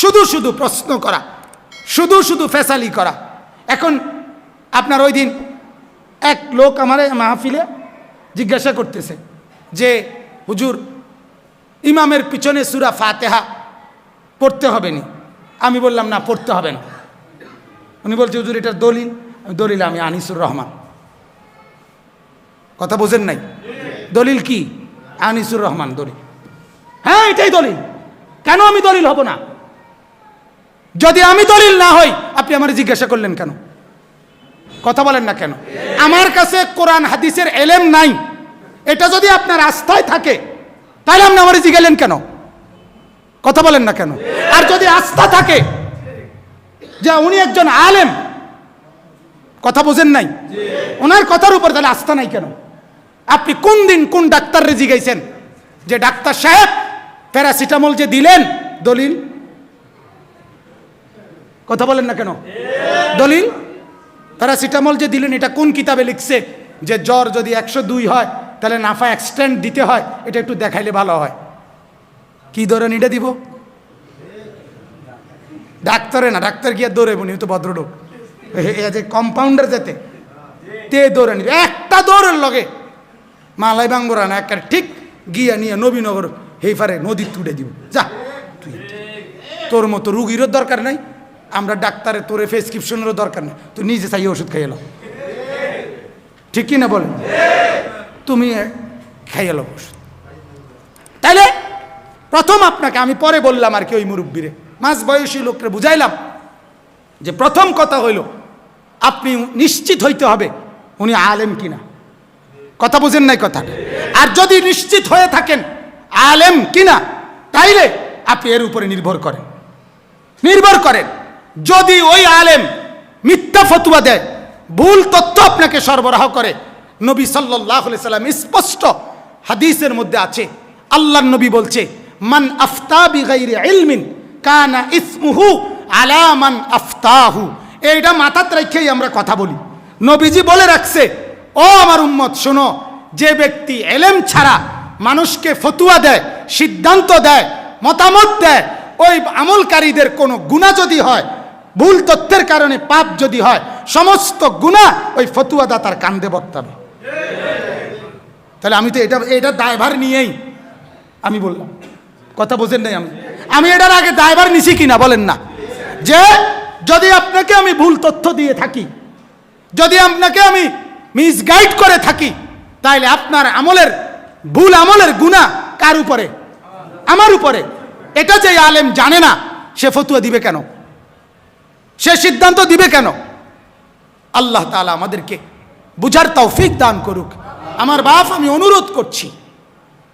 শুধু শুধু প্রশ্ন করা, শুধু শুধু ফেসালি করা। এখন আপনার ওই দিন এক লোক আমার মাহফিলে জিজ্ঞাসা করতেছে যে হুজুর ইমামের পিছনে সূরা ফাতিহা পড়তে হবে নি? আমি বললাম না, পড়তে হবে না। উনি বলছে হুজুর এটার দলিল? দলিল আমি আনিসুর রহমান। কথা বোঝেন নাই? দলিল কি? আনিসুর রহমান দলিল। হ্যাঁ এটাই দলিল। কেন আমি দলিল হব না? যদি আমি দলিল না হই আপনি আমার জিজ্ঞাসা করলেন কেন? কথা বলেন না কেন? আমার কাছে কোরআন হাদিসের এলেম নাই, এটা যদি আপনার আস্থায় থাকে তাহলে আপনি আমার জিজ্ঞাসা কেন? কথা বলেন না কেন? আর যদি আস্থা থাকে যে উনি একজন আলেম, কথা বোঝেন নাই, ওনার কথার উপর তাহলে আস্থা নাই কেন? আপনি কোন দিন কোন ডাক্তাররে জিজ্ঞাসেন যে ডাক্তার সাহেব প্যারাসিটামল যে দিলেন দলিল? কথা বলেন না কেন? দলিল প্যারাসিটামল যে দিলেন এটা কোন কিতাবে লিখছে যে জ্বর যদি 102 হয় তাহলে নাফা এক্সটেন্ড দিতে হয়? এটা একটু দেখাইলে ভালো হয়। কি ধরেন এটা দিব? ডাক্তারে না, ডাক্তার গিয়া দৌড়ে বনি তো ভদ্রলোক যে কম্পাউন্ডার যেতে তে দৌড়ে নিবে একটা দৌড়ের লগে মালাই বাঙ্গরা না একটা ঠিক গিয়া নিয়ে নবীনগর হেফারে নদী তুলে দিব। যা তুই, তোর মতো রুগীরও দরকার নাই, আমরা ডাক্তারের তোরে প্রেসক্রিপশনেরও দরকার নেই, তুই নিজে চাই ওষুধ খাইয়ে এলো। ঠিক কি না বলেন? তুমি খাইয়ে এলো ওষুধ। তাইলে প্রথম আপনাকে আমি পরে বললাম আর কি ওই মুরব্বীরে মাঝ বয়সী লোককে বুঝাইলাম যে প্রথম কথা হইল আপনি নিশ্চিত হইতে হবে উনি আলেম কিনা। কথা বুঝেন নাই কথা? আর যদি নিশ্চিত হয়ে থাকেন আলেম কিনা তাইলে আপনি এর উপরে নির্ভর করেন। যদি ওই আলেম মিথ্যা ফতোয়া দেয়, ভুল তথ্য আপনাকে সরবরাহ করে, নবী সাল্লাল্লাহু আলাইহি সাল্লাম স্পষ্ট হাদিসের মধ্যে আছে, আল্লাহর নবী বলছে মান আফতা বিগাইরি ইলমিন কানা ইসমুহু আলা মান আফতাহু। এইটা মাথায় রেখেই আমরা কথা বলি। নবীজি বলে রাখছে, ও আমার উম্মত শোনো, যে ব্যক্তি এলেম ছাড়া মানুষকে ফতোয়া দেয়, সিদ্ধান্ত দেয়, মতামত দেয়, ওই আমলকারীদের কোনো গুনাহ যদি হয়, ভুল তথ্যের কারণে পাপ যদি হয়, সমস্ত গুনাহ ওই ফতোয়াদাতার কাঁধে বর্তাবে। তাহলে আমি তো এটা দায়ভার নিয়েই আমি বললাম। কথা বোঝেন নাই? আমি এটার আগে দায়ভার নিছি কিনা বলেন না? যে যদি আপনাকে আমি ভুল তথ্য দিয়ে থাকি, যদি আপনাকে আমি মিসগাইড করে থাকি, তাইলে আপনার আমলের ভুল আমলের গুনাহ কার উপরে? আমার উপরে। এটা যে আলেম জানে না সে ফতোয়া দিবে কেন? সে সিদ্ধান্ত দিবে কেন? আল্লাহ তাআলা আমাদেরকে বুঝার তৌফিক দান করুক। আমার বাপ, আমি অনুরোধ করছি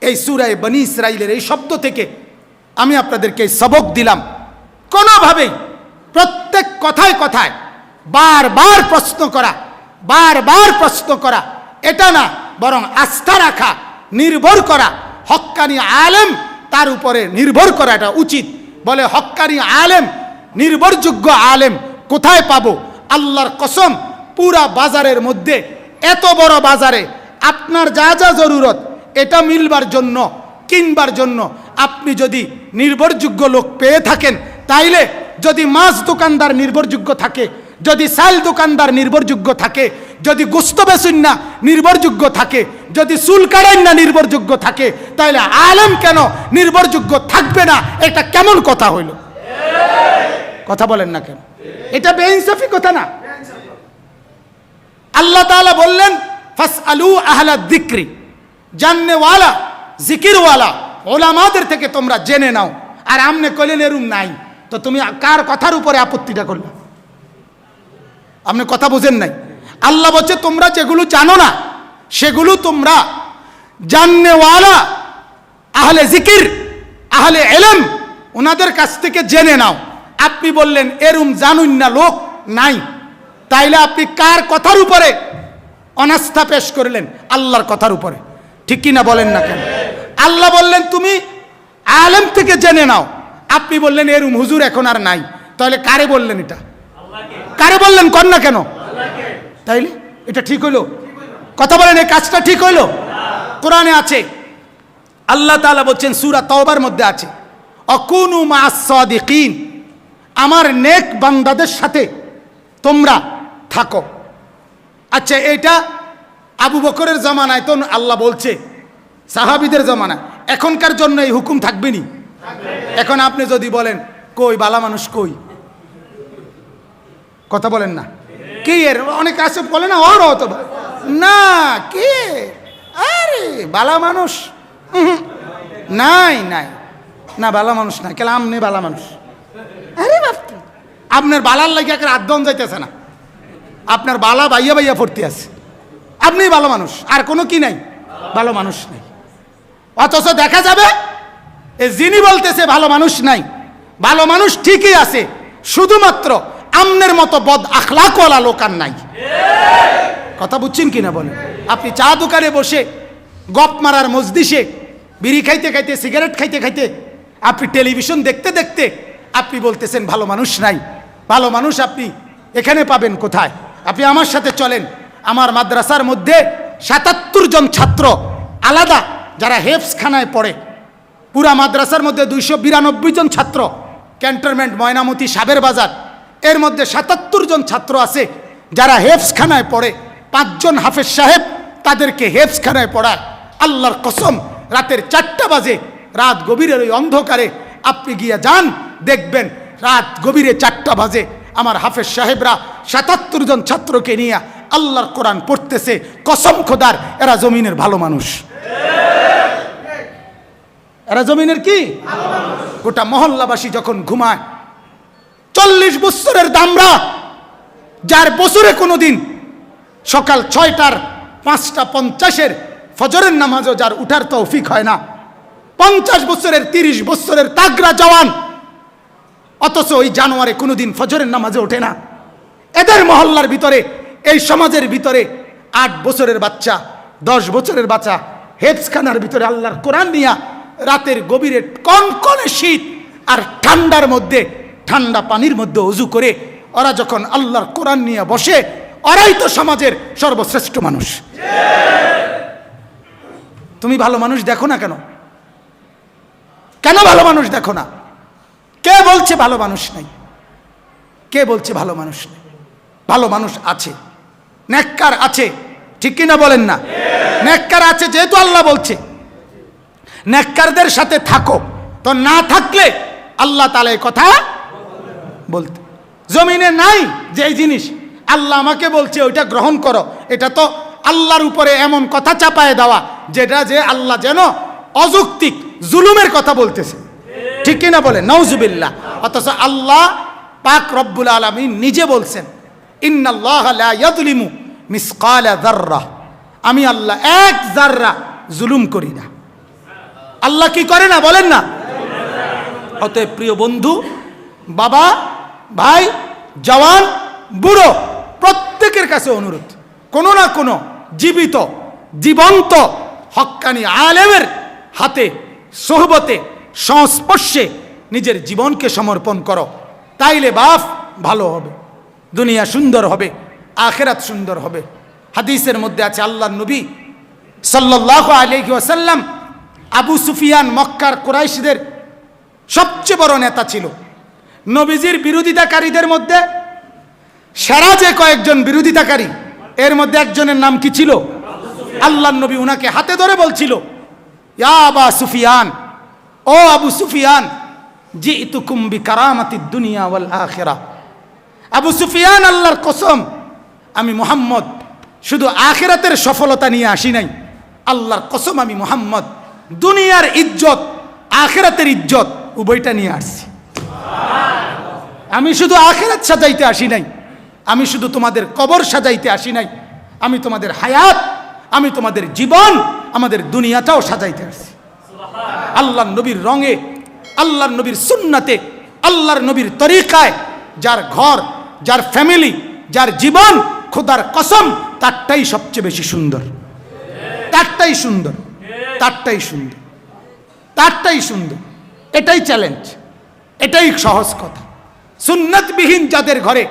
এই সূরা বনী ইসরাইলের এই শব্দ থেকে আমি আপনাদেরকে সবক দিলাম। কোনোভাবেই প্রত্যেক কথায় কথায় বারবার প্রশ্ন করা এটা না, বরং আস্থা রাখা, নির্ভর করা, হক্কানি আলেম তার উপরে নির্ভর করা এটা উচিত। বলে হক্কানি আলেম, নির্ভরযোগ্য আলেম কোথায় পাবো? আল্লাহর কসম, পুরা বাজারের মধ্যে, এত বড় বাজারে আপনার যা যা জরুরত এটা মিলবার জন্য, কিনবার জন্য আপনি যদি নির্ভরযোগ্য লোক পেয়ে থাকেন, তাইলে যদি মাছ দোকানদার নির্ভরযোগ্য থাকে, যদি চাল দোকানদার নির্ভরযোগ্য থাকে, যদি গোস্ত বেচুন না নির্ভরযোগ্য থাকে, যদি চুল কাটাইন না নির্ভরযোগ্য থাকে, তাহলে আলেম কেন নির্ভরযোগ্য থাকবে না? এটা কেমন কথা হইল? কথা বলেন না কেন? এটা বেইনসাফি কথা না? আল্লাহ তাআলা বললেন ফাসআলু আহলা যিকরি, জাননেওয়ালা, জিকিরওয়ালা ওলামাদের থেকে তোমরা জেনে নাও। আর আমনে কইলেন এরম নাই, তো তুমি কার কথার উপরে আপত্তিটা করলে? আপনি কথা বুঝেন নাই? আল্লাহ বলছে তোমরা যেগুলো জানো না সেগুলো তোমরা জাননেওয়ালা আহলে জিকির, আহলে ইলম, ওনাদের কাছ থেকে জেনে নাও। আপনি বললেন এরম জানুন না লোক নাই, তাইলে আপনি কার কথার উপরে অনাস্থা পেশ করলেন? আল্লাহর কথার উপরে। ঠিক কি না বলেন না কেন? আল্লাহ বললেন তুমি আলেম থেকে জেনে নাও, আপনি বললেন এরম হুজুর এখন আর নাই, তাহলে কারে বললেন? এটা কারে বললেন? কর না কেন? তাইলে এটা ঠিক হইল? কথা বলেন, এই কাজটা ঠিক হইল? কোরআনে আছে, আল্লাহ তাআলা বলছেন সূরা তাওবার মধ্যে আছে, আকুনু মা'আস সাদিকিন, আমার নেক বান্দাদের সাথে তোমরা থাকো। আচ্ছা, এটা আবু বকরের জামানায় তো আল্লাহ বলছে, সাহাবীদের জামানা, এখনকার জন্য এই হুকুম থাকবে নি? এখন আপনি যদি বলেন কই বালা মানুষ কই, কথা বলেন না, কি এর অনেক আছে বলে না, ওর হতো না, কে আরে বালা মানুষ নাই নাই না, বালা মানুষ না, কেন আমনি বালা মানুষ? আরে বাপরে, আপনার বালার লাগে একটা আদন যাইতেছে না, আপনার বালা বাইয়া বাইয়া ফুর্তি আছে, আপনি ভালো মানুষ, আর কোনো কি নাই, ভালো মানুষ নাই। অথচ দেখা যাবে যিনি বলতেছে ভালো মানুষ নাই, ভালো মানুষ ঠিকই আছে, শুধুমাত্র আমনের মতো বদ আখলাকওয়ালা লোক আর নাই। কথা বুঝছেন কিনা বলেন? আপনি চা দোকানে বসে গপ মারার মজলিসে বিড়ি খাইতে খাইতে, সিগারেট খাইতে খাইতে, আপনি টেলিভিশন দেখতে দেখতে আপনি বলতেছেন ভালো মানুষ নাই। ভালো মানুষ আপনি এখানে পাবেন কোথায়? আপনি আমার সাথে চলেন, আমার মাদ্রাসার মধ্যে ৭৭ জন ছাত্র আলাদা যারা হেফজখানায় পড়ে, পুরা মাদ্রাসার মধ্যে 292 জন ছাত্র, ক্যান্টনমেন্ট, ময়নামতি, সাবের বাজার, এর মধ্যে ৭৭ জন ছাত্র আছে যারা হেফজখানায় পড়ে। 5 জন হাফেজ সাহেব তাদেরকে হেফজখানায় পড়ায়। আল্লাহর কসম, রাতের 4টা বাজে, রাত গভীরের ওই অন্ধকারে আপনি গিয়ে যান, দেখবেন রাত গভীরে 4টা বাজে আমার হাফেজ সাহেবরা ৭৭ জন ছাত্রকে নিয়ে আল্লাহর কোরআন পড়তেছে। কসম খোদার, এরা জমিনের ভালো মানুষ, এরা জমিনের কি? গোটা মহল্লাবাসী যখন ঘুমায়, 40 বছরের দামরা, যার বছরে কোনোদিন সকাল 6টার 5:50 ফজরের নামাজও যার উঠার তৌফিক হয় না, 50 বছরের 30 বছরের তাগরা জওয়ান, অথচ ওই জানুয়ারে কোনোদিন ফজরের নামাজে ওঠে না। এদের মহল্লার ভিতরে, এই সমাজের ভিতরে 8 বছরের বাচ্চা, 10 বছরের বাচ্চা হেফজখানার ভিতরে আল্লাহর কোরআন নিয়া রাতের গভীরে কনকনে শীত আর ঠান্ডার মধ্যে, ঠান্ডা পানির মধ্যে ওযু করে ওরা যখন আল্লাহর কোরআন নিয়ে বসে, ওরাই তো সমাজের সর্বশ্রেষ্ঠ মানুষ। তুমি ভালো মানুষ দেখো না কেন? কেন ভালো মানুষ দেখো না? কে বলছে ভালো মানুষ নাই? কে বলছে ভালো মানুষ নেই? ভালো মানুষ আছে, নেককার আছে, ঠিক কিনা বলেন না? নেককার আছে, যেহেতু আল্লাহ বলছে নেককারদের সাথে থাকো, তো না থাকলে আল্লাহ তাআলা এই কথা বলতে। জমিনে নাই যে জিনিস আল্লাহ আমাকে বলছে ওইটা গ্রহণ করো, এটা তো আল্লাহর উপরে এমন কথা চাপায় দেওয়া, যেটা যে আল্লাহ যেন অযৌক্তিক জুলুমের কথা বলতেছে, ঠিক কিনা বলে? নাউজুবিল্লাহ। অথচ আল্লাহ পাক রব্বুল আলামিন নিজে বলছেন, ইন্নাল্লাহা লা ইয়াযলিমু মিসকালা যাররাহ, আমি আল্লাহ 1 জাররা জুলুম করি না। আল্লাহ কি করে না? বলেন না। অতএব প্রিয় বন্ধু, বাবা, ভাই, জওয়ান, বুড়ো, প্রত্যেকের কাছে অনুরোধ, কোনো না কোনো জীবিত, জীবন্ত হক্কানি আলেমের হাতে, সোহবতে, সংস্পর্শে নিজের জীবনকে সমর্পণ করো। তাইলে বাপ ভালো হবে, দুনিয়া সুন্দর হবে, আখিরাত সুন্দর হবে। হাদিসের মধ্যে আছে, আল্লাহর নবী সাল্লাল্লাহু আলাইহি ওয়াসাল্লাম, আবু সুফিয়ান মক্কার কুরাইশদের সবচেয়ে বড় নেতা ছিল। নবীজির বিরোধিতাকারীদের মধ্যে সেরা যে কয়েকজন বিরোধিতাকারী, এর মধ্যে একজনের নাম কি ছিল? আল্লাহর নবী উনাকে হাতে ধরে বলছিল, ইয়া আবা সুফিয়ান, ও আবু সুফিয়ান, জিতুকুম বিকারামাতিদ দুনিয়া ওয়াল আখিরাহ। আবু সুফিয়ান, আল্লাহর কসম, আমি মুহাম্মদ শুধু আখিরাতের সফলতা নিয়ে আসি নাই, আল্লাহর কসম আমি মুহাম্মদ দুনিয়ার ইজ্জত, আখিরাতের ইজ্জত উভয়টা নিয়ে আসছি। আমি শুধু আখিরাত সাজাইতে আসি নাই, আমি শুধু তোমাদের কবর সাজাইতে আসি নাই, আমি তোমাদের হায়াত, আমি তোমাদের জীবন, আমাদের দুনিয়াটাও সাজাইতে আসছি। আল্লাহর নবীর রঙে, আল্লাহর নবীর সুন্নাতে, আল্লাহর নবীর তরিকায় যার ঘর, যার ফ্যামিলি, যার জীবন, খোদার কসম তারটাই সবচেয়ে বেশি সুন্দর, তারটাই সুন্দর, তারটাই সুন্দর, তারটাই সুন্দর। এটাই চ্যালেঞ্জ, এটাই সহজ কথা। সুন্নতবিহীন যাদের ঘরে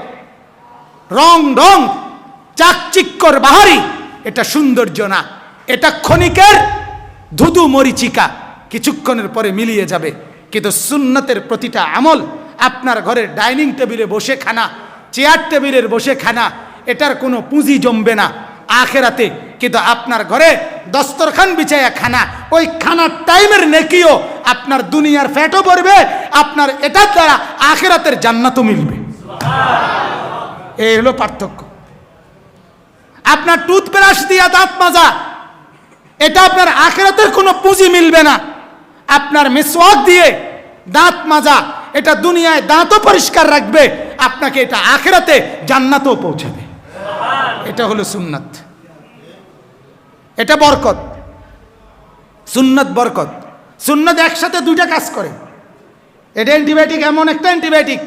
রং রং চাকচিক্যর বাহারি, এটা সৌন্দর্য না, এটা ক্ষণিকের ধুধু মরিচিকা, কিছুক্ষণের পরে মিলিয়ে যাবে। কিন্তু সুন্নতের প্রতিটা আমল আপনার ঘরের ডাইনিং টেবিলে বসে খানা, চেয়ার টেবিলের বসে খানা, এটার কোনো পুঁজি জমবে না আখেরাতে। কিন্তু আপনার ঘরে দস্তরখান বিছাইয়া খানা, ওই খানার টাইমের নেকিও আপনার দুনিয়ার ফ্যাটও পড়বে, আপনার এটার দ্বারা আখেরাতের জান্নাতও মিলবে। এই হলো পার্থক্য। আপনার টুথব্রাশ দিয়া দাঁত মাজা, এটা আপনার আখেরাতের কোনো পুঁজি মিলবে না। আপনার মিসওয়াক দিয়ে দাঁত মাজা, এটা দুনিয়ায় দাঁতও পরিষ্কার রাখবে, আপনাকে এটা আখেরাতে জান্নাতও পৌঁছাবে। এটা হলো সুন্নাত, এটা বরকত। সুন্নাত বরকত। সুন্নাত একসাথে দুইটা কাজ করে। এটা অ্যান্টিবায়োটিক, এমন একটা অ্যান্টিবায়োটিক,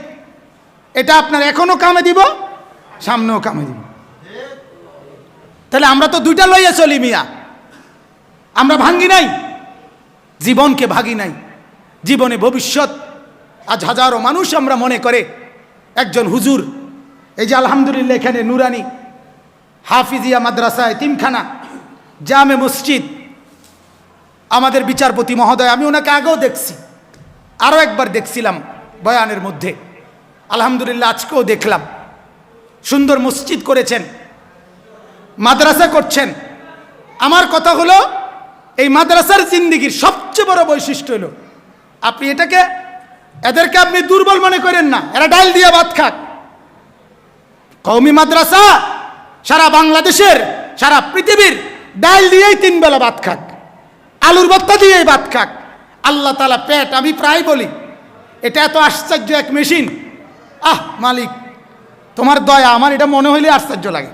এটা আপনার এখনো কামে দিব, সামনেও কামে দিব। তাহলে আমরা তো দুইটা লইয়া চলি মিয়া, আমরা ভাঙ্গি নাই, জীবনকে ভাগি নাই। জীবনে ভবিষ্যৎ, আজ হাজারো মানুষ আমরা মনে করে একজন হুজুর, এই যে আলহামদুলিল্লাহ এখানে নুরানি হাফিজিয়া মাদ্রাসা, এতিমখানা, জামে মসজিদ, আমাদের বিচারপতি মহোদয়, আমি ওনাকে আগেও দেখছি, আরও একবার দেখছিলাম বয়ানের মধ্যে, আলহামদুলিল্লাহ আজকেও দেখলাম। সুন্দর মসজিদ করেছেন, মাদ্রাসা করছেন। আমার কথা হলো, এই মাদ্রাসার জিন্দিগির সবচেয়ে বড় বৈশিষ্ট্য হলো, আপনি এদেরকে আপনি দুর্বল মনে করেন না, এরা ডাল দিয়ে ভাত খাক। কওমি মাদ্রাসা সারা বাংলাদেশের, সারা পৃথিবীর ডাল দিয়েই 3 বেলা ভাত খাক, আলুর ভর্তা দিয়েই ভাত খাক। আল্লাহ তাআলা পেট, আমি প্রায় বলি এটা এত আশ্চর্য এক মেশিন। মালিক তোমার দয়া, আমার এটা মনে হইলে আশ্চর্য লাগে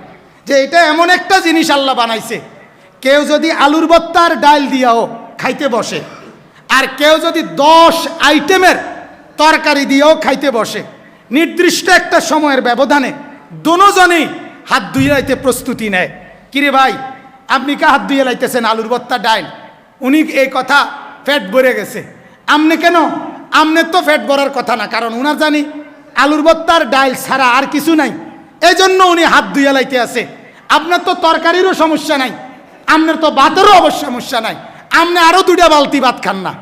যে এটা এমন একটা জিনিস আল্লাহ বানাইছে, কেউ যদি আলুর ভর্তা আর ডাল দিয়াও খাইতে বসে, আর কেউ যদি 10 আইটেমের তরকারি দিয়েও খাইতে বসে, নির্দিষ্ট একটা সময়ের ব্যবধানে দুজনেই হাত ধুয়ে লাইতে প্রস্তুতি নেয়। কিরে ভাই, আপনি কা হাত ধুয়ে লাইতেছেন আলুর ভর্তা ডাল? উনি এই কথা, পেট ভরে গেছে। আমনে কেন? আমনের তো পেট ভরার কথা না, কারণ উনার জানি আলুর ভর্তার ডাল ছাড়া আর কিছু নাই, এই জন্য উনি হাত ধুয়ে লাইতে আছে। আপনার তো তরকারিরও সমস্যা নাই, আপনার তো ভাতেরও অবশ্য সমস্যা নাই, আপনি আরো 2টা বালতি ভাত খান না।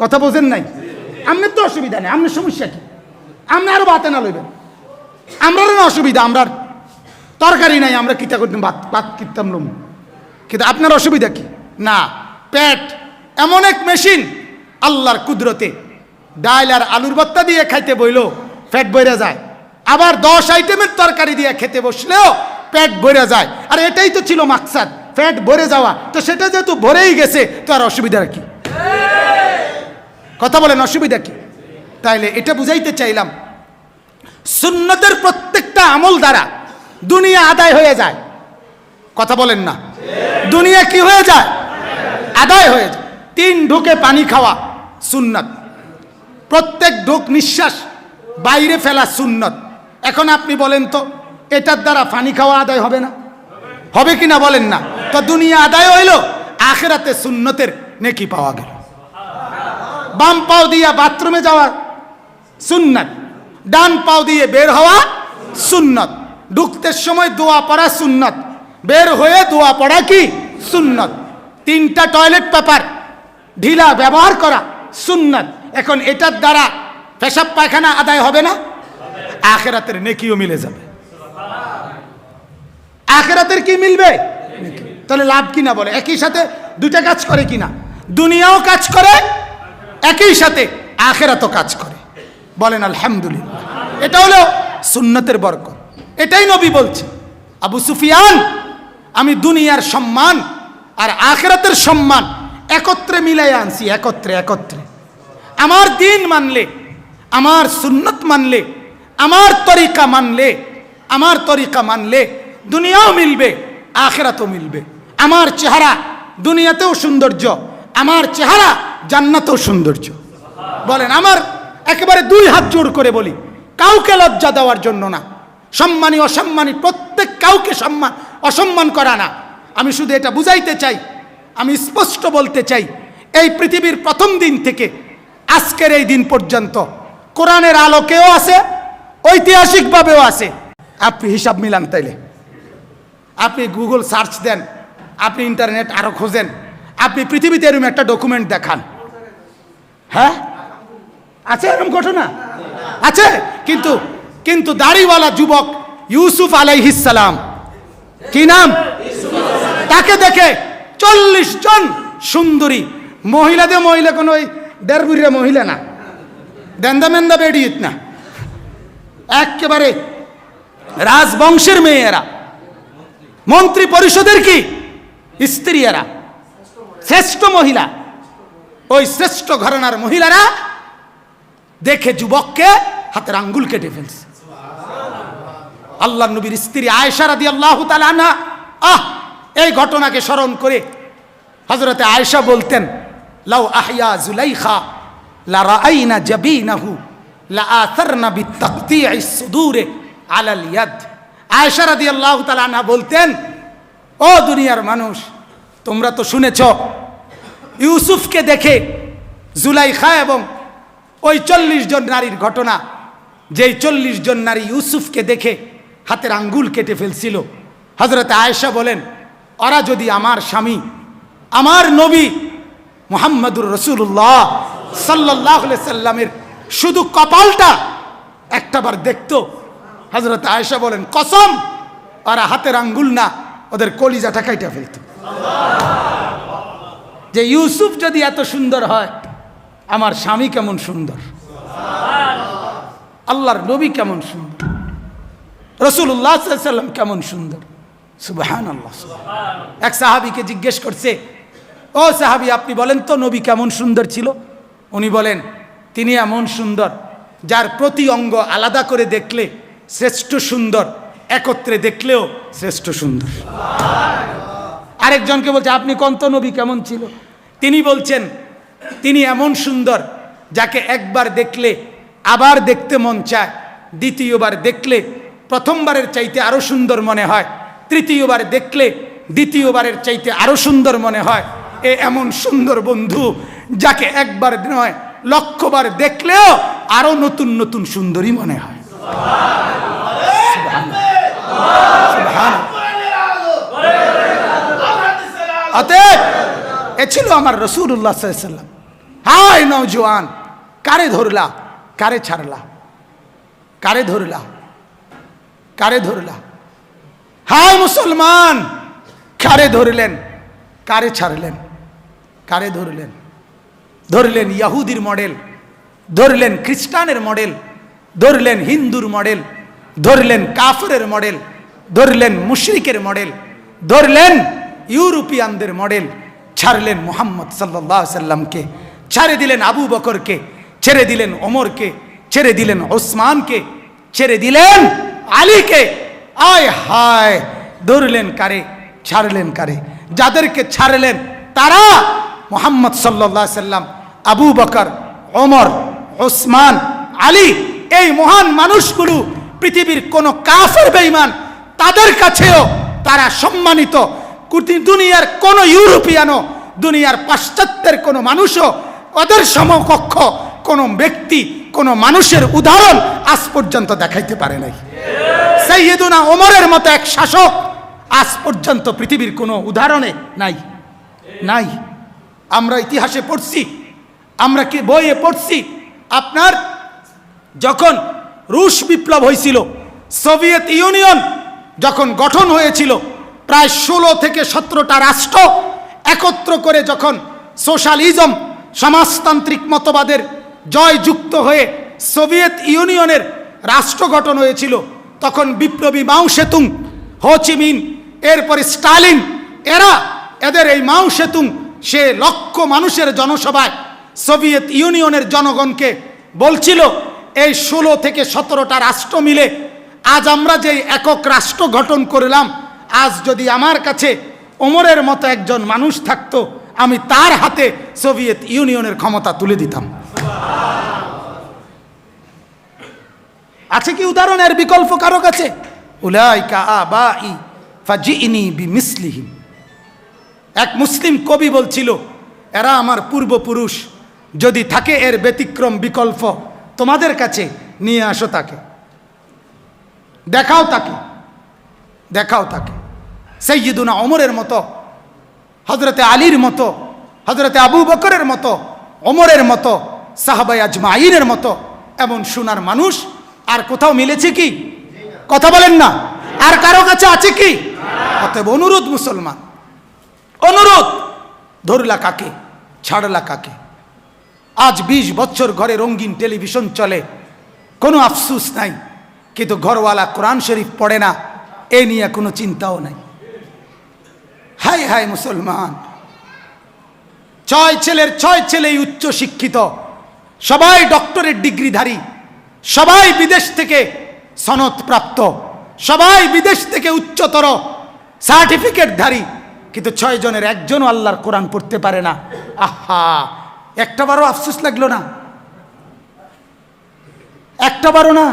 কথা বোঝেন নাই? আপনার তো অসুবিধা নেই, আপনার সমস্যা কি? আপনি আরো ভাতে না লইবেন, আমরারও না অসুবিধা, আমরা তরকারি নাই, আমরা কিতা করতাম, ভাত কিনতাম লম, কিন্তু আপনার অসুবিধা কি? না, পেট এমন এক মেশিন, আল্লাহর কুদরতে ডাল আর আলুর ভর্তা দিয়ে খাইতে বইলেও পেট ভরে যায়, আবার 10 আইটেমের তরকারি দিয়ে খেতে বসলেও পেট ভরে যায়। আর এটাই তো ছিল মাকসাদ, পেট ভরে যাওয়া। তো সেটা যেহেতু ভরেই গেছে, তো আর অসুবিধা কি? কথা বলেন, অসুবিধা কি? তাইলে এটা বুঝাইতে চাইলাম, সুন্নতের প্রত্যেকটা আমল দ্বারা দুনিয়া আদায় হয়ে যায়। কথা বলেন না? দুনিয়া কি হয়ে যায়? আদায় হয়ে যায়। 3 ঢোকে পানি খাওয়া সুন্নত, প্রত্যেক ঢোক নিঃশ্বাস বাইরে ফেলা সুন্নত। এখন আপনি বলেন তো, এটার দ্বারা পানি খাওয়া আদায় হবে না? হবে কিনা বলেন না? তো দুনিয়া আদায় হইল, আখিরাতে সুন্নতের নেকি পাওয়া গেল। বাম পাও দিয়া বাথরুমে যাওয়া সুন্নত, ডান পাও দিয়ে বের হওয়া সুন্নত, ঢুকতে সময় দোয়া পড়া সুন্নত, বের হয়ে দোয়া পড়া কি সুন্নত, 3টা টয়লেট পেপার ঢিলা ব্যবহার করা সুন্নত। এখন এটার দ্বারা পেশাব পায়খানা আদায় হবে না? আখিরাতের নেকিও মিলে যাবে। আখিরাতের কি মিলবে? তাহলে লাভ কিনা বলে, একই সাথে 2টা কাজ করে কিনা? দুনিয়াও কাজ করে, একই সাথে আখিরাতও কাজ করে। বলেন আলহামদুলিল্লাহ। এটা হলো সুন্নতের বরকত। এটাই নবী বলছে, আবু সুফিয়ান, আমি দুনিয়ার সম্মান আর আখিরাতের সম্মান একত্রে মিলাই আনছি, একত্রে। আমার দিন মানলে, আমার সুন্নত মানলে, আমার তরিকা মানলে দুনিয়াও মিলবে, আখিরাতও মিলবে। আমার চেহারা দুনিয়াতেও সৌন্দর্য, আমার চেহারা জান্নাতেও সৌন্দর্য। বলেন, আমার একেবারে 2 হাত জোড় করে বলি, কাউকে লজ্জা দেওয়ার জন্য না, সম্মানী অসম্মানী প্রত্যেক কাউকে অসম্মান করা না। আমি শুধু এটা বুঝাইতে চাই, আমি স্পষ্ট বলতে চাই, এই পৃথিবীর প্রথম দিন থেকে আজকের এই দিন পর্যন্ত কোরআনের আলোকেও আছে, ঐতিহাসিকভাবেও আছে। আপনি হিসাব মিলান, তাইলে আপনি গুগল সার্চ দেন, আপনি ইন্টারনেট আরো খোঁজেন, আপনি পৃথিবীতে এরকম একটা ডকুমেন্ট দেখান, হ্যাঁ, আছে এরকম ঘটনা? আছে। কিন্তু কিন্তু দাড়িওয়ালা যুবক ইউসুফ আলাইহিস সালাম, কি নাম, তাকে দেখে 40 জন সুন্দরী মহিলাদের, মহিলা কোনো ওই দেড়বুড়িয়া মহিলা না, দেন্দা মেন্দা বেডিয়েত না, একেবারে রাজবংশের মেয়েরা, মন্ত্রী পরিষদের কি স্ত্রীরা, শ্রেষ্ঠ মহিলা, ওই শ্রেষ্ঠ ঘরানার মহিলারা দেখে যুবককে হাতের আঙ্গুল কেটে ফেলছে। আল্লাহ নবীর স্ত্রী আয়েশা রাদিয়াল্লাহু তাআলা আনহা, এই ঘটনাকে স্মরণ করে হযরতে আয়েশা বলতেন, লাউ আহইয়া যুলাইখা লা রাআইনা জাবিনাহু লা আথারনা বিতাকতিইস সুদুরে আলাল ইয়াদ। আয়েশা রাদিয়াল্লাহু তাআলা আনহা বলতেন, ও দুনিয়ার মানুষ, তোমরা তো শুনেছ ইউসুফকে দেখে জুলাইখা এবং ওই 40 জন নারীর ঘটনা, যেই 40 জন নারী ইউসুফকে দেখে হাতের আঙ্গুল কেটে ফেলছিল। হযরত আয়েশা বলেন, ওরা যদি আমার স্বামী, আমার নবী মুহাম্মদুর রাসূলুল্লাহ সাল্লাল্লাহু আলাইহি সাল্লামের শুধু কপালটা একটাবার দেখতো, হযরত আয়েশা বলেন কসম, ওরা হাতের আঙ্গুল না, ওদের কলিজাটা কাইটা ফেলত। যে ইউসুফ যদি এত সুন্দর হয়, আমার স্বামী কেমন সুন্দর, আল্লাহর নবী কেমন সুন্দর, রাসূলুল্লাহ সাল্লাল্লাহু আলাইহি সাল্লাম কেমন সুন্দর, সুবহানাল্লাহ। এক সাহাবীকে জিজ্ঞেস করছে, ও সাহাবী, আপনি বলেন তো নবী কেমন সুন্দর ছিল? উনি বলেন, তিনি এমন সুন্দর যার প্রতি অঙ্গ আলাদা করে দেখলে শ্রেষ্ঠ সুন্দর, একত্রে দেখলেও শ্রেষ্ঠ সুন্দর। আরেকজনকে বলছে, আপনি কোন তো নবী কেমন ছিল? তিনি বলছেন, তিনি এমন সুন্দর যাকে একবার দেখলে আবার দেখতে মন চায়, দ্বিতীয়বার দেখলে প্রথমবারের চাইতে আরো সুন্দর মনে হয়, তৃতীয়বার দেখলে দ্বিতীয়বারের চাইতে আরো সুন্দর মনে হয়। এমন সুন্দর বন্ধু যাকে একবার নয় লক্ষবার দেখলেও আরো নতুন নতুন সুন্দরী মনে হয়। অতএব এ ছিল আমার রাসূলুল্লাহ সাল্লাল্লাহু আলাইহি সাল্লাম। হাই নওজোয়ান, কারে ধরলা, কারে ছাড়লা, কারে ধরলা, কারে ধরলা? হাই মুসলমান, কারে ধরলেন, কারে ছাড়লেন, কারে ধরলেন? ধরলেন ইহুদির মডেল, ধরলেন খ্রিস্টানের মডেল, ধরলেন হিন্দুর মডেল, ধরলেন কাফেরের মডেল, ধরলেন মুশরিকের মডেল, ধরলেন ইউরোপিয়ানদের মডেল, ছাড়লেন মুহাম্মদ সাল্লাল্লাহু আলাইহি সাল্লামকে, ছেড়ে দিলেন আবু বকরকে, ছেড়ে দিলেন ওমরকে, ছেড়ে দিলেন ওসমানকে, ছেড়ে দিলেন আলীকে। আয় হায়, ধরলেন কারে, ছাড়লেন কারে? যাদেরকে ছাড়লেন তারা মুহাম্মদ সাল্লাল্লাহু আলাইহি সাল্লাম, আবু বকর, ওমর, ওসমান, আলী, এই মহান মানুষগুলো পৃথিবীর কোন কাফের বেঈমান তাদের কাছেও তারা সম্মানিত। দুনিয়ার কোন ইউরোপিয়ানও, দুনিয়ার পাশ্চাত্যের কোন মানুষও ওদের সমকক্ষ কোন ব্যক্তি, কোন মানুষের উদাহরণ আজ পর্যন্ত দেখাইতে পারে নাই। সাইয়েদুনা ওমরের মতো এক শাসক আজ পর্যন্ত পৃথিবীর কোনো উদাহরণে নাই, নাই। আমরা ইতিহাসে পড়ছি, আমরা কি বইয়ে পড়ছি, আপনার যখন রুশ বিপ্লব হয়েছিল, সোভিয়েত ইউনিয়ন যখন গঠন হয়েছিল, প্রায় 16 থেকে 17টা রাষ্ট্র একত্র করে যখন সোশ্যালিজম, সমাজতান্ত্রিক মতবাদের জয়যুক্ত হয়ে সোভিয়েত ইউনিয়নের রাষ্ট্র গঠন হয়েছিল, তখন বিপ্লবী মাও সেতুং, হো চি মিন, এরপরে স্টালিন, এদের এই মাও সেতুং সে লক্ষ মানুষের জনসভায় সোভিয়েত ইউনিয়নের জনগণকে বলছিল, এই 16 থেকে 17টা রাষ্ট্র মিলে আজ আমরা যে একক রাষ্ট্র গঠন করলাম, আজ যদি আমার কাছে ওমরের মতো একজন মানুষ থাকতো, আমি তার হাতে সোভিয়েত ইউনিয়নের ক্ষমতা তুলে দিতাম। আছে কি উদাহরণের বিকল্প কারো কাছে? উলাইকা আবাই ফাজিইনি বিমিসলিহিম। এক মুসলিম কবি বলছিল, এরা আমার পূর্বপুরুষ, যদি থাকে এর ব্যতিক্রম বিকল্প তোমাদের কাছে নিয়ে আসো, তাকে দেখাও, তাকে দেখাও, তাকে। সাইয়্যিদুনা ওমরের মতো, হযরতে আলীর মতো, হযরতে আবু বকরের মতো, ওমরের মতো সাহাবায়ে আজমাইনের মতো এমন সোনার মানুষ আর কোথাও মিলেছে কি? কথা বলেন না, আর কারো কাছে আছে কি? অতএব অনুরোধ মুসলমান, অনুরোধ, ধরলা কাকে, ছাড়লা কাকে? আজ 20 বছর ঘরে রঙিন টেলিভিশন চলে, কোনো আফসুস নাই, কিন্তু ঘরওয়ালা কোরআন শরীফ পড়ে না, এ নিয়ে কোনো চিন্তাও নাই। হায় হায় মুসলমান, 6 ছেলের 6 ছেলেই উচ্চ শিক্ষিত, সবাই ডক্টরেট ডিগ্রিধারী, সবাই বিদেশ থেকে সনদ প্রাপ্ত, সবাই বিদেশ থেকে উচ্চতর সার্টিফিকেটধারী, কিন্তু 6 জনের একজনও আল্লাহর কোরআন পড়তে পারে না। আহা, একটাবারও আফসোস লাগলো না? একটাবারও না?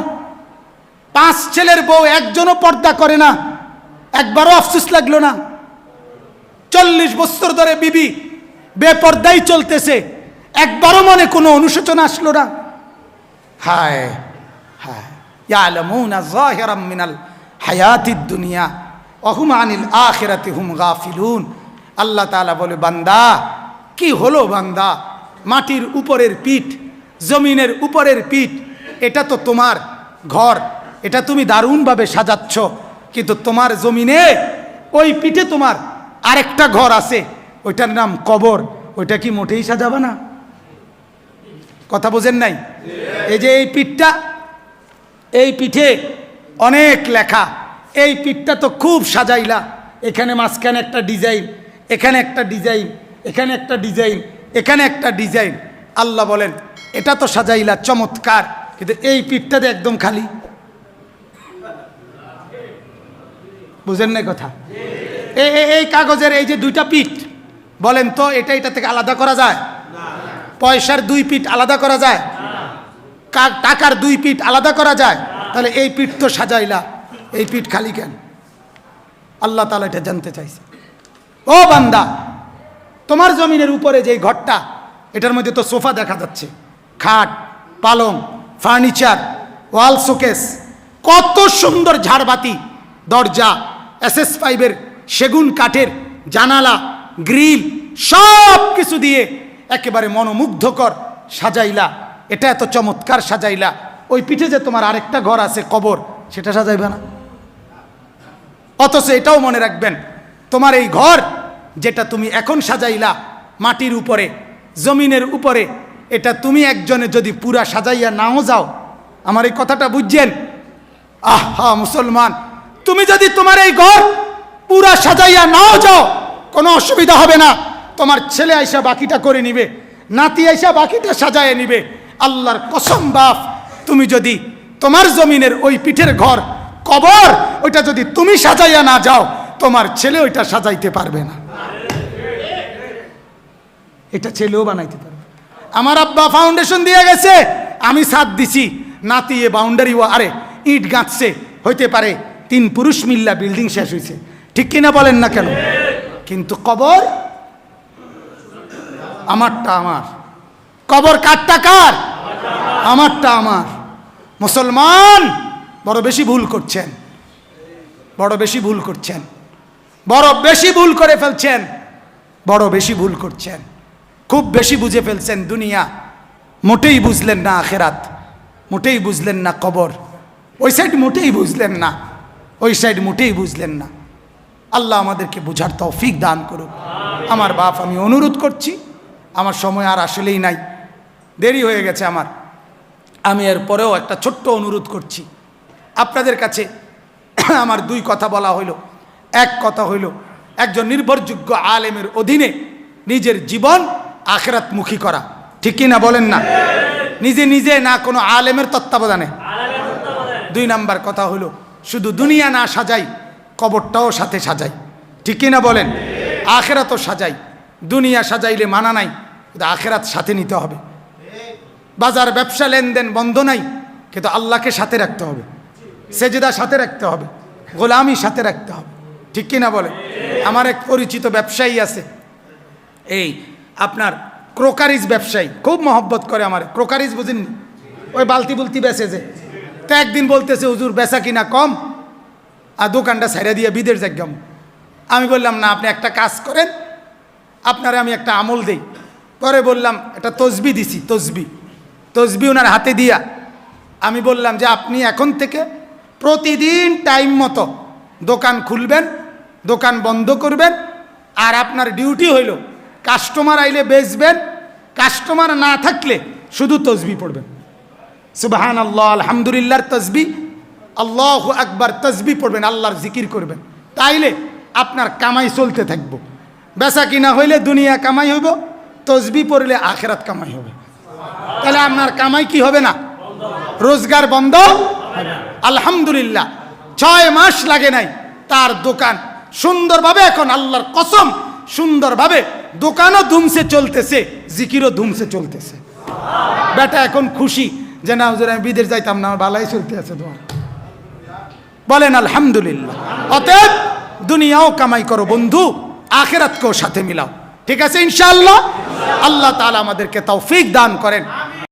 5 ছেলের বউ একজনও পর্দা করে না, একবারও আফসোস লাগলো না? 40 বছর ধরে বিবি বেপর্দাই চলতেছে, একবারও মনে কোনো অনুশোচনা আসলো না? হায় হায়, ইয়ালামুনা যাহিরাম মিনাল হায়াতিদ দুনিয়া ওয়া হুম আনিল আখিরাতি হুম গাফিলুন। আল্লাহ তাআলা বলে, বান্দা কি হলো বান্দা? মাটির উপরের পিঠ, জমিনের উপরের পিঠ, এটা তো তোমার ঘর, এটা তুমি দারুণভাবে সাজাচ্ছ, কিন্তু তোমার জমিনে ওই পিঠে তোমার আরেকটা ঘর আছে, ওইটার নাম কবর, ওইটা কি মোটেই সাজাবে না? কথা বোঝেন নাই? এই যে এই পিঠটা, এই পিঠে অনেক লেখা, এই পিঠটা তো খুব সাজাইলা, এখানে মাঝখানে একটা ডিজাইন, এখানে একটা ডিজাইন, এখানে একটা ডিজাইন, এখানে একটা ডিজাইন। আল্লাহ বলেন, এটা তো সাজাইলা চমৎকার, কিন্তু এই পিঠটাতে একদম খালি। বুঝেন নাই কথা? এই কাগজের এই যে 2টা পিঠ, বলেন তো এটা এটা থেকে আলাদা করা যায়? পয়সার 2 পিঠ আলাদা করা যায়? টাকার 2 পিঠ আলাদা করা যায়? তাহলে এই পিঠ তো সাজাইলা, এই পিঠ খালি কেন? আল্লাহ তাআলা এটা জানতে চাইছে। ও বান্দা, তোমার জমিনের উপরে যে ঘরটা, এটার মধ্যে তো সোফা দেখা যাচ্ছে, খাট, পালং, ফার্নিচার, ওয়াল শোকেস, কত সুন্দর ঝাড়বাতি, দরজা, SS5-এর সেগুন কাঠের জানালা, গ্রিল, সব কিছু দিয়ে একেবারে মনোমুগ্ধকর সাজাইলা, এটা এত চমৎকার সাজাইলা। ওই পিঠে যে তোমার আরেকটা ঘর আছে কবর, সেটা সাজাইবে না? অথচ এটাও মনে রাখবেন, তোমার এই ঘর যেটা তুমি এখন সাজাইলা মাটির উপরে, জমিনের উপরে, এটা তুমি একজনে যদি পুরা সাজাইয়া নাও যাও, আমার এই কথাটা বুঝছেন? আহা মুসলমান, তুমি যদি তোমার এই ঘর পুরা সাজাইয়া নাও যাও, কোনো অসুবিধা হবে না, তোমার ছেলে আইসা বাকিটা করে নিবে, নাতি আইসা বাকিটা সাজায় নিবে। আল্লাহর কসম বাপ, তুমি যদি তোমার জমিনের ওই পিঠের ঘর কবর, ওইটা যদি তুমি সাজাইয়া না যাও, তোমার ছেলে ওইটা সাজাইতে পারবে না। এটা ছেলেও বানাইতে পারবে। আমার আব্বা ফাউন্ডেশন দিয়ে গেছে, আমি ছাদ দিছি, নাতি এ বাউন্ডারি আরে ইট গাঁথছে, হইতে পারে 3 পুরুষ মিল্লা বিল্ডিং শেষ হয়েছে, ঠিক কিনা বলেন না কেন? কিন্তু কবর আমারটা আমার, কবর কারটা কার? আমারটা আমার। মুসলমান বড় বেশি ভুল করছেন, বড় বেশি ভুল করছেন, বড় বেশি ভুল করে ফেলছেন, বড় বেশি ভুল করছেন, খুব বেশি বুঝে ফেলছেন দুনিয়া, মোটেই বুঝলেন না আখেরাত, মোটেই বুঝলেন না কবর, ওই সাইড মোটেই বুঝলেন না, ওই সাইড মোটেই বুঝলেন না। আল্লাহ আমাদেরকে বুঝার তৌফিক দান করুক। আমার বাপ, আমি অনুরোধ করছি, আমার সময় আর আসলেই নাই, দেরি হয়ে গেছে আমার, আমি এরপরেও একটা ছোট্ট অনুরোধ করছি আপনাদের কাছে। আমার 2 কথা বলা হইল। এক কথা হইল, একজন নির্ভরযোগ্য আলেমের অধীনে নিজের জীবন আখিরাতমুখী করা, ঠিক কি না বলেন না? নিজে নিজে না, কোনো আলেমের তত্ত্বাবধানে। 2 নাম্বার কথা হলো, শুধু দুনিয়া না সাজাই, কবরটাও সাথে সাজাই, ঠিক কি না বলেন? আখিরাতও সাজাই, দুনিয়া সাজাইলে মানা নাই, কিন্তু আখিরাত সাথে নিতে হবে। বাজার ব্যবসা লেনদেন বন্ধ নাই, কিন্তু আল্লাহকে সাথে রাখতে হবে, সেজদা সাথে রাখতে হবে, গোলামি সাথে রাখতে হবে, ঠিক কিনা বলে? আমার এক পরিচিত ব্যবসায়ী আছে, এই আপনার ক্রোকারিজ ব্যবসায়ী, খুব মহব্বত করে আমার। ক্রোকারিজ বুঝেননি? ওই বালতি বুলতি বেচে যে। তো একদিন বলতেছে, হুজুর বেচা কিনা কম, আর দোকানটা ছেড়ে দিয়ে বিদেশ যাইগাম। আমি বললাম, না, আপনি একটা কাজ করেন, আপনারে আমি একটা আমল দেই। পরে বললাম, একটা তসবি দিছি, তসবি তসবি ওনার হাতে দিয়া আমি বললাম যে আপনি এখন থেকে প্রতিদিন টাইম মতো দোকান খুলবেন, দোকান বন্ধ করবেন, আর আপনার ডিউটি হইল কাস্টমার আইলে বেচবেন, কাস্টমার না থাকলে শুধু তসবি পড়বেন। সুবহানাল্লাহ, আলহামদুলিল্লাহর তসবি, আল্লাহু আকবার তসবি পড়বেন, আল্লাহর জিকির করবেন। তাইলে আপনার কামাই চলতে থাকবো। বেচা কিনা হইলে দুনিয়া কামাই হইব, তসবি পড়লে আখেরাত কামাই হবে। তাহলে আপনার কামাই কি হবে না? রোজগার বন্ধ। আলহামদুলিল্লাহ 6 মাস লাগে নাই, তার দোকান সুন্দরভাবে এখন আল্লাহর কসম সুন্দরভাবে দোকানও ধুমসে চলতেছে, জিকিরও ধুমসে চলতেছে। বেটা এখন খুশি যে না হুজুর আমি বিদেশ যাইতাম না, আমার ভালাই চলতে আছে দোয়া। বলেন আলহামদুলিল্লাহ। অতএব দুনিয়াও কামাই করো বন্ধু, আখিরাতকেও সাথে মিলাও। ঠিক আছে ইনশাআল্লাহ। আল্লাহ তাআলা আমাদেরকে তৌফিক দান করেন।